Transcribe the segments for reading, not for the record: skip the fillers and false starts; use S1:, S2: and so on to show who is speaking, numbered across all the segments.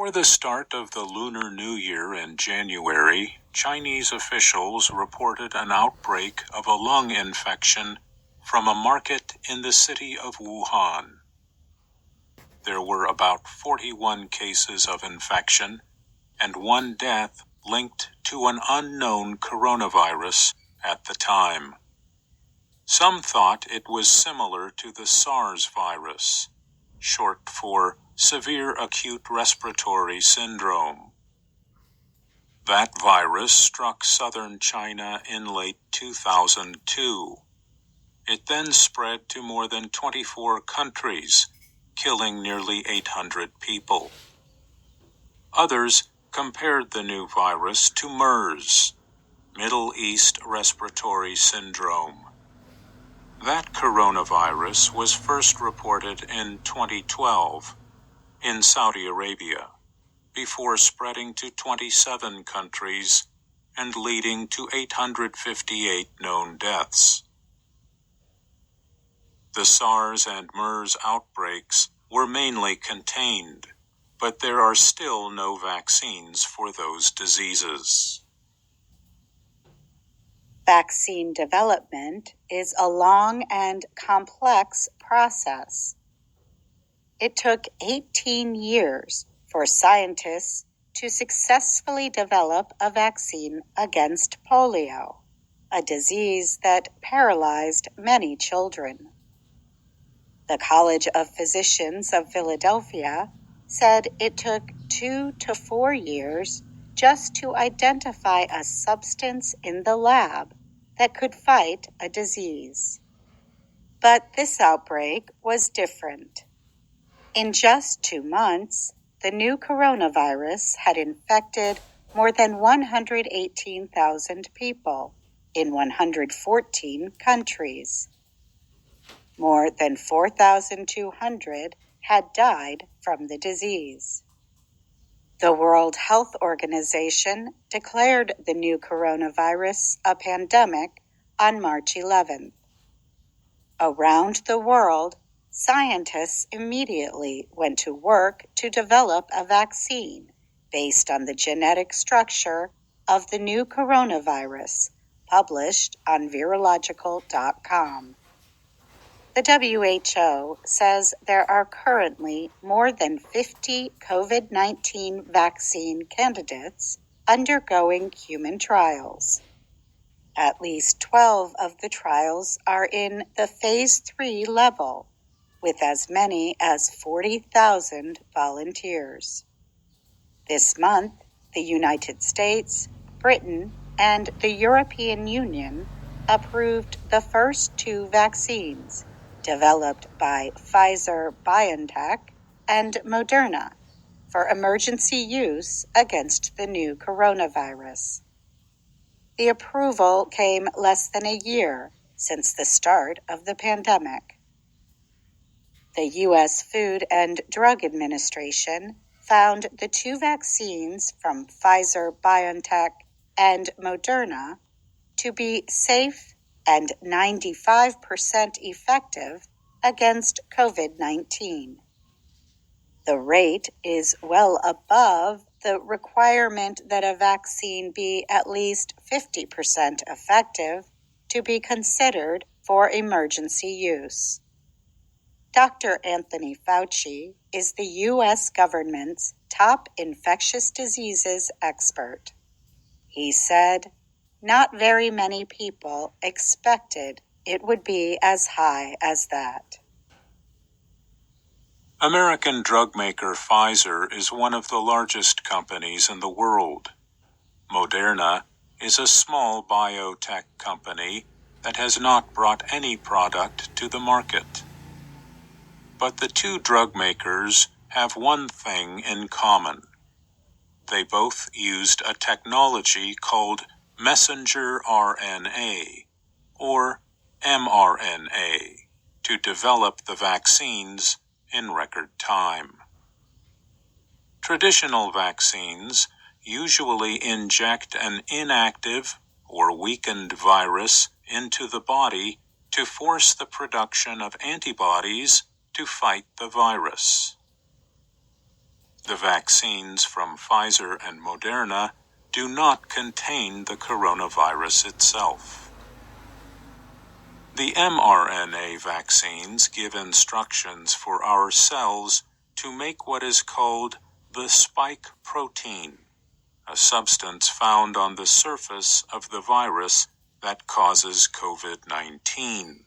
S1: Before the start of the Lunar New Year in January, Chinese officials reported an outbreak of a lung infection from a market in the city of Wuhan. There were about 41 cases of infection and one death linked to an unknown coronavirus at the time. Some thought it was similar to the SARS virus, short for severe acute respiratory syndrome. That virus struck southern China in late 2002. It then spread to more than 24 countries, killing nearly 800 people. Others compared the new virus to MERS, Middle East Respiratory Syndrome. That coronavirus was first reported in 2012 in Saudi Arabia, before spreading to 27 countries and leading to 858 known deaths. The SARS and MERS outbreaks were mainly contained, but there are still no vaccines for those diseases.
S2: Vaccine development is a long and complex process. It took 18 years for scientists to successfully develop a vaccine against polio, a disease that paralyzed many children. The College of Physicians of Philadelphia said it took 2 to 4 years just to identify a substance in the lab that could fight a disease. But this outbreak was different. In just 2 months, the new coronavirus had infected more than 118,000 people in 114 countries. More than 4,200 had died from the disease. The World Health Organization declared the new coronavirus a pandemic on March 11th. Around the world, scientists immediately went to work to develop a vaccine based on the genetic structure of the new coronavirus, published on virological.com. The WHO says there are currently more than 50 COVID-19 vaccine candidates undergoing human trials. At least 12 of the trials are in the Phase 3 level, with as many as 40,000 volunteers. This month, the United States, Britain, and the European Union approved the first 2 vaccines, developed by Pfizer-BioNTech and Moderna, for emergency use against the new coronavirus. The approval came less than a year since the start of the pandemic. The U.S. Food and Drug Administration found the 2 vaccines from Pfizer-BioNTech and Moderna to be safe and 95% effective against COVID-19. The rate is well above the requirement that a vaccine be at least 50% effective to be considered for emergency use. Dr. Anthony Fauci is the U.S. government's top infectious diseases expert. He said, "Not very many people expected it would be as high as that."
S1: American drug maker Pfizer is one of the largest companies in the world. Moderna is a small biotech company that has not brought any product to the market. But the 2 drug makers have one thing in common. They both used a technology called messenger RNA, or mRNA, to develop the vaccines in record time. Traditional vaccines usually inject an inactive or weakened virus into the body to force the production of antibodies to fight the virus. The vaccines from Pfizer and Moderna do not contain the coronavirus itself. The mRNA vaccines give instructions for our cells to make what is called the spike protein, a substance found on the surface of the virus that causes COVID-19.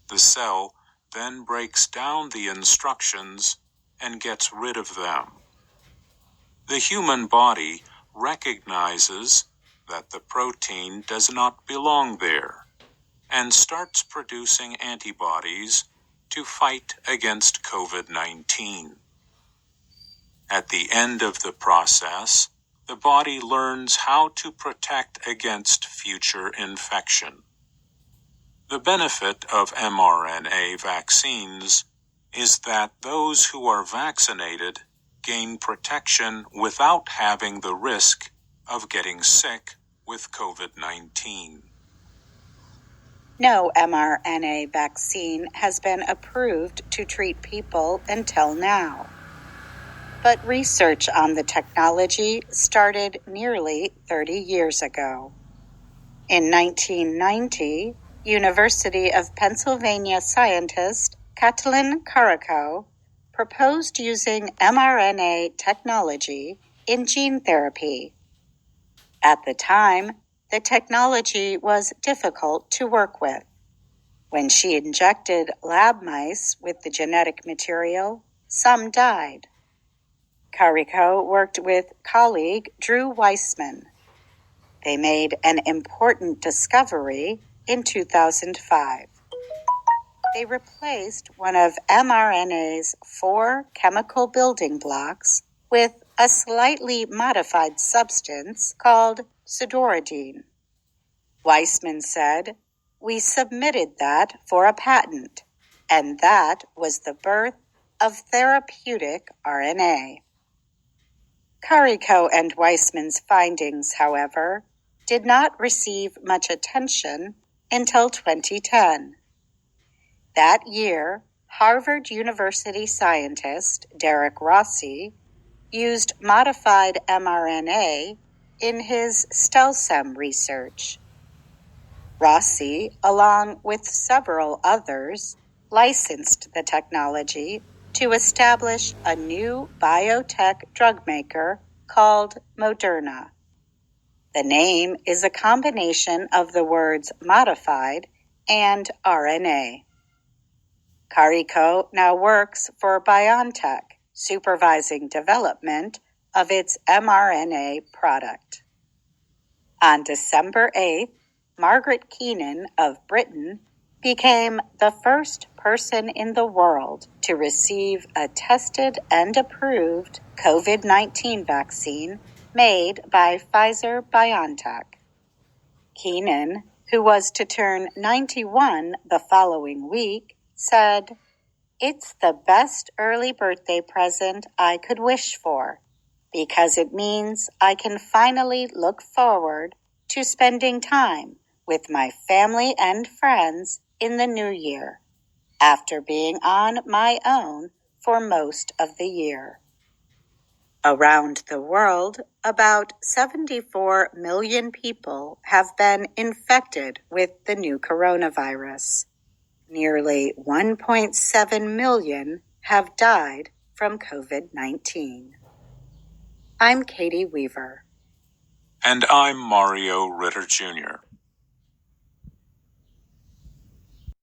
S1: The cell then breaks down the instructions and gets rid of them. The human body recognizes that the protein does not belong there and starts producing antibodies to fight against COVID-19. At the end of the process, the body learns how to protect against future infection. The benefit of mRNA vaccines is that those who are vaccinated gain protection without having the risk of getting sick with COVID-19.
S2: No mRNA vaccine has been approved to treat people until now. But research on the technology started nearly 30 years ago. In 1990, University of Pennsylvania scientist Katalin Karikó proposed using mRNA technology in gene therapy. At the time, the technology was difficult to work with. When she injected lab mice with the genetic material, some died. Karikó worked with colleague Drew Weissman. They made an important discovery in 2005. They replaced one of mRNA's 4 chemical building blocks with a slightly modified substance called pseudoridine. Weissman said, "We submitted that for a patent, and that was the birth of therapeutic RNA." Karikó and Weissman's findings, however, did not receive much attention until 2010. That year, Harvard University scientist Derek Rossi used modified mRNA in his StelSem research. Rossi, along with several others, licensed the technology to establish a new biotech drug maker called Moderna. The name is a combination of the words modified and RNA. Karikó now works for BioNTech, supervising development of its mRNA product. On December 8th, Margaret Keenan of Britain became the first person in the world to receive a tested and approved COVID-19 vaccine made by Pfizer-BioNTech. Keenan, who was to turn 91 the following week, said, "It's the best early birthday present I could wish for, because it means I can finally look forward to spending time with my family and friends in the new year, after being on my own for most of the year." Around the world, about 74 million people have been infected with the new coronavirus. Nearly 1.7 million have died from COVID-19. I'm Katie Weaver.
S1: And I'm Mario Ritter Jr.